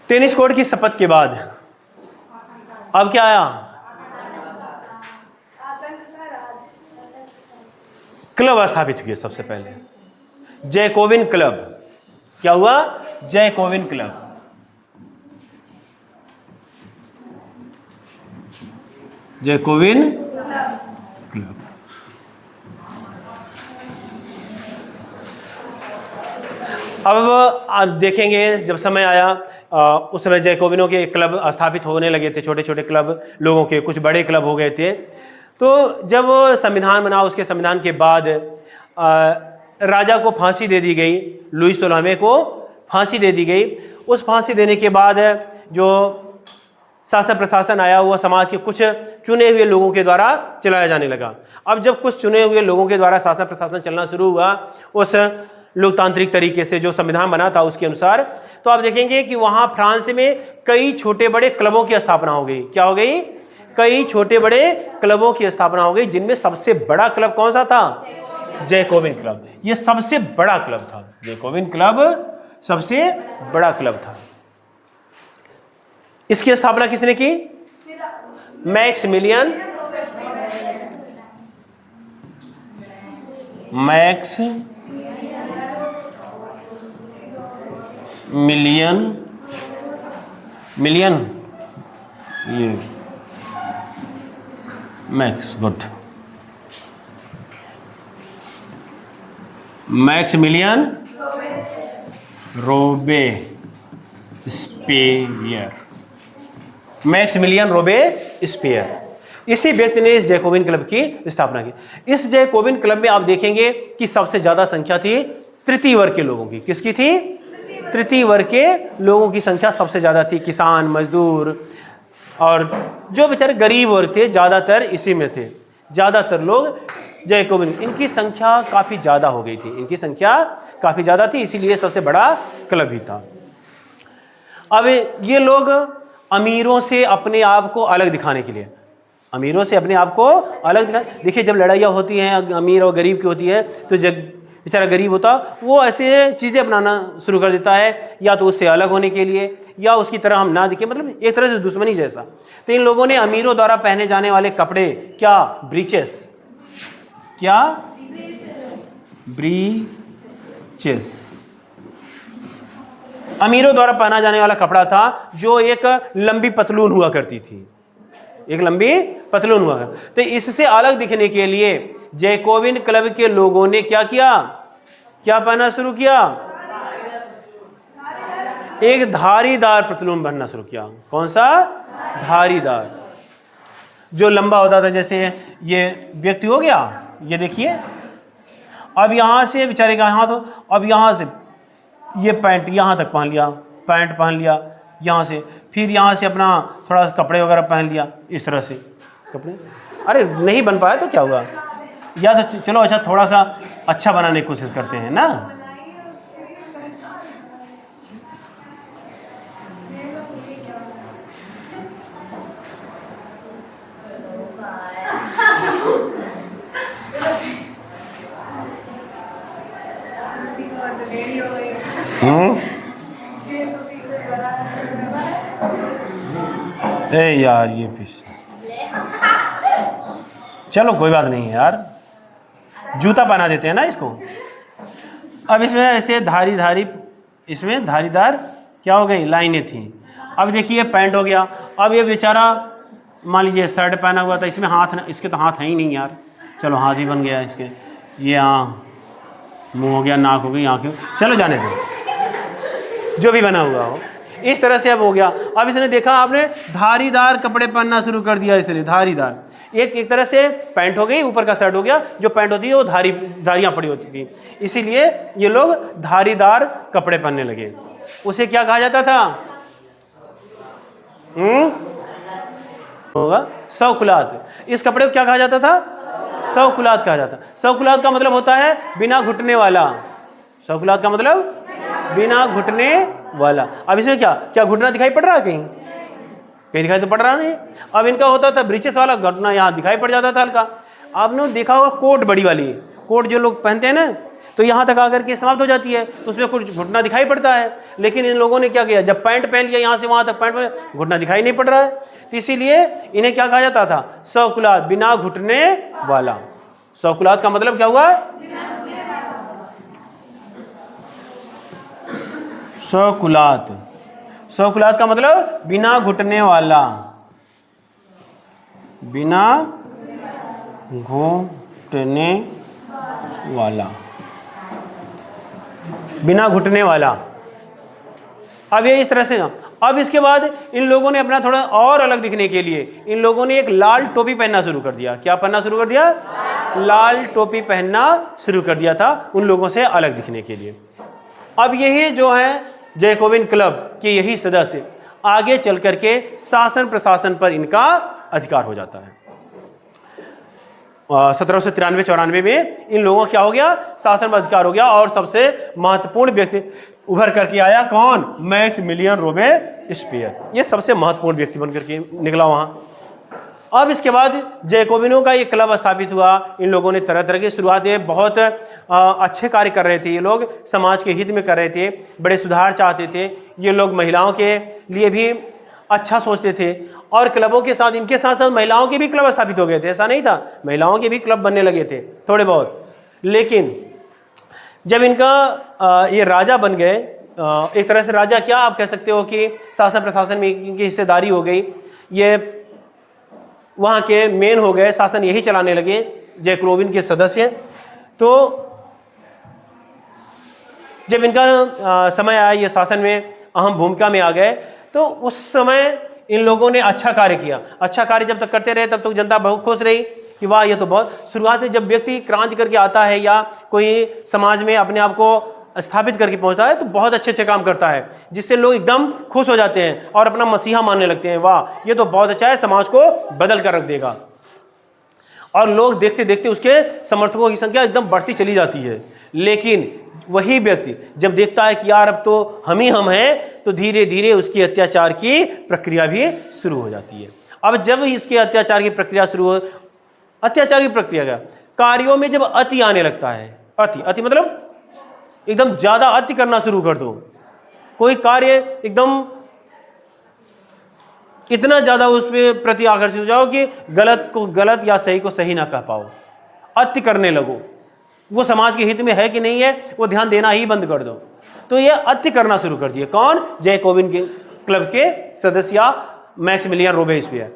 Tennis court की शपथ के बाद अब क्या आया? क्लब स्थापित हुए सबसे पहले, जैकोबिन क्लब। क्या हुआ? Jacobin club. Jacobin club. अब आप देखेंगे जब समय आया उस समय जैकोबिनों के क्लब स्थापित होने लगे थे, छोटे छोटे क्लब लोगों के, कुछ बड़े क्लब हो गए थे। तो जब संविधान बना, उसके संविधान के बाद राजा को फांसी दे दी गई, लुई 16वें को फांसी दे दी गई। उस फांसी देने के बाद जो शासन प्रशासन आया वो समाज के कुछ चुने हुए लोगों के द्वारा चलाया जाने लगा। अब जब कुछ चुने हुए लोगों के द्वारा शासन प्रशासन चलना शुरू हुआ उस लोकतांत्रिक तरीके से जो संविधान बना था उसके अनुसार, तो आप देखेंगे कि वहाँ फ्रांस में कई छोटे बड़े क्लबों की स्थापना हो गई। क्या हो गई? कई छोटे बड़े क्लबों की स्थापना हो गई, जिनमें सबसे बड़ा क्लब कौन सा था? Jacobin club. ये सबसे बड़ा क्लब था, जैकोबिन क्लब सबसे बड़ा क्लब था। इसकी स्थापना किसने की? मैक्सिमिलियन ये max good Maximilien Robespierre. Maximilien Robespierre, इसी व्यक्ति ने इस जैकोबिन क्लब की स्थापना की। इस जैकोबिन क्लब में आप देखेंगे कि सबसे ज्यादा संख्या थी तृतीय वर्ग के लोगों की। किसकी थी? तृतीय वर्ग के लोगों की संख्या सबसे ज्यादा थी। किसान, मजदूर और जो बेचारे गरीब वर्ग थे, ज्यादातर इसी में थे। ज्यादातर लोग जैकोबिन, इनकी संख्या काफी ज्यादा हो गई थी, इनकी संख्या काफी ज्यादा थी, इसीलिए सबसे बड़ा क्लब ही था। अब ये लोग अमीरों से अपने आप को अलग दिखाने के लिए, अमीरों से अपने आप को अलग दिखाने, देखिए जब लड़ाइयाँ होती हैं अमीर और गरीब की होती है, तो जब बेचारा गरीब होता वो ऐसे चीज़ें अपनाना शुरू कर देता है, या तो उससे अलग होने के लिए या उसकी तरह हम ना दिखे, मतलब एक तरह से दुश्मनी जैसा। तो इन लोगों ने अमीरों द्वारा पहने जाने वाले कपड़े, क्या? ब्रीचेस। क्या? ब्रीचेस अमीरों द्वारा पहना जाने वाला कपड़ा था, जो एक लंबी पतलून हुआ करती थी, एक लंबी पतलून हुआ। तो इससे अलग दिखने के लिए जैकोबिन क्लब के लोगों ने क्या किया? क्या पहनना शुरू किया? एक धारीदार पतलून पहनना शुरू किया। कौन सा? धारीदार, जो लंबा होता था। जैसे ये व्यक्ति हो गया, ये देखिए, अब यहां से बेचारे का हाथ हो, अब यहां से ये पैंट यहां तक पहन लिया, पैंट पहन लिया यहाँ से, फिर यहाँ से अपना थोड़ा कपड़े वगैरह पहन लिया, इस तरह से कपड़े। अरे नहीं बन पाया तो क्या हुआ, या तो चलो अच्छा थोड़ा सा अच्छा बनाने की कोशिश करते हैं ना। ए यार ये पीस, चलो कोई बात नहीं है यार, जूता पहना देते हैं ना इसको। अब इसमें ऐसे धारी इसमें धारीदार क्या हो गई? लाइनें थी। अब देखिए पैंट हो गया। अब ये बेचारा मान लीजिए शर्ट पहना हुआ था, इसमें हाथ, इसके तो हाथ है ही नहीं यार, चलो हाथ ही बन गया इसके, ये हाँ मुंह हो गया, नाक हो गई, आँख हो, चलो जाने दो, जो भी बना हुआ हो, इस तरह से अब हो गया। अब इसने देखा, आपने धारीदार कपड़े पहनना शुरू कर दिया इसने, धारीदार। एक तरह से पैंट हो गई, ऊपर का शर्ट हो गया, जो पैंट होती है वो धारियाँ पड़ी होती थी, इसीलिए ये लोग धारीदार कपड़े पहनने लगे। उसे क्या कहा जाता था? होगा सौकुलात। इस कपड़े को क्या कहा जाता था? सौकुलात कहा जाता। सौकुलात का मतलब होता है बिना घुटने वाला। सौकुलात का मतलब बिना घुटने वाला। अब इसमें क्या क्या घुटना दिखाई पड़ रहा है? कहीं कहीं दिखाई तो पड़ रहा नहीं। अब इनका होता था ब्रीचेस वाला, घुटना यहाँ दिखाई पड़ जाता था हल्का। आपने देखा होगा कोट, बड़ी वाली कोट जो लोग पहनते हैं ना, तो यहाँ तक आकर के समाप्त हो जाती है, तो उसमें कुछ घुटना दिखाई पड़ता है। लेकिन इन लोगों ने क्या किया, जब पैंट पहन लिया यहाँ से वहाँ तक पैंट पहन, घुटना दिखाई नहीं पड़ रहा है, तो इसीलिए इन्हें क्या कहा जाता था, सकुलात, बिना घुटने वाला। सकुलात का मतलब क्या हुआ, सकुलात, सकुलात का मतलब बिना घुटने वाला, बिना घुटने वाला, बिना घुटने वाला। अब ये इस तरह से। अब इसके बाद इन लोगों ने अपना थोड़ा और अलग दिखने के लिए इन लोगों ने एक लाल टोपी पहनना शुरू कर दिया। क्या पहनना शुरू कर दिया, लाल टोपी पहनना शुरू कर दिया था, उन लोगों से अलग दिखने के लिए। अब यही जो है जैकोबिन क्लब के यही सदस्य आगे चल करके शासन प्रशासन पर इनका अधिकार हो जाता है। 1793-94 में इन लोगों का क्या हो गया, शासन पर अधिकार हो गया। और सबसे महत्वपूर्ण व्यक्ति उभर करके आया कौन, मैक्सिमिलियन रोबेस्पियर। ये सबसे महत्वपूर्ण व्यक्ति बनकर के निकला वहां। अब इसके बाद जैकोबिनों का ये क्लब स्थापित हुआ। इन लोगों ने तरह तरह की शुरुआत, बहुत अच्छे कार्य कर रहे थे ये लोग, समाज के हित में कर रहे थे, बड़े सुधार चाहते थे ये लोग, महिलाओं के लिए भी अच्छा सोचते थे। और क्लबों के साथ, इनके साथ साथ महिलाओं के भी क्लब स्थापित हो गए थे। ऐसा नहीं था, महिलाओं के भी क्लब बनने लगे थे थोड़े बहुत। लेकिन जब इनका ये राजा बन गए, एक तरह से राजा क्या आप कह सकते हो कि शासन प्रशासन में इनकी हिस्सेदारी हो गई, ये वहाँ के मेन हो गए, शासन यही चलाने लगे जैकोबिन के सदस्य। तो जब इनका समय आया, ये शासन में अहम भूमिका में आ गए, तो उस समय इन लोगों ने अच्छा कार्य किया। अच्छा कार्य जब तक करते रहे तब तक जनता बहुत खुश रही कि वाह ये तो बहुत। शुरुआत में जब व्यक्ति क्रांति करके आता है या कोई समाज में अपने आप को स्थापित करके पहुंचता है, तो बहुत अच्छे अच्छे काम करता है, जिससे लोग एकदम खुश हो जाते हैं और अपना मसीहा मानने लगते हैं। वाह ये तो बहुत अच्छा है, समाज को बदल कर रख देगा। और लोग देखते देखते उसके समर्थकों की संख्या एकदम बढ़ती चली जाती है। लेकिन वही व्यक्ति जब देखता है कि यार अब तो हम ही हम हैं, तो धीरे धीरे उसकी अत्याचार की प्रक्रिया भी शुरू हो जाती है। अब जब इसके अत्याचार की प्रक्रिया शुरू हो, अत्याचार की प्रक्रिया का कार्यों में जब अति आने लगता है, अति मतलब एकदम ज्यादा अति करना शुरू कर दो, कोई कार्य एकदम इतना ज्यादा उस पर प्रति आकर्षित हो जाओ कि गलत को गलत या सही को सही ना कह पाओ, अति करने लगो, वो समाज के हित में है कि नहीं है वो ध्यान देना ही बंद कर दो। तो ये अति करना शुरू कर दिए कौन, जैकोबिन के क्लब के सदस्य मैक्सिमिलियन रोबेस्पियर।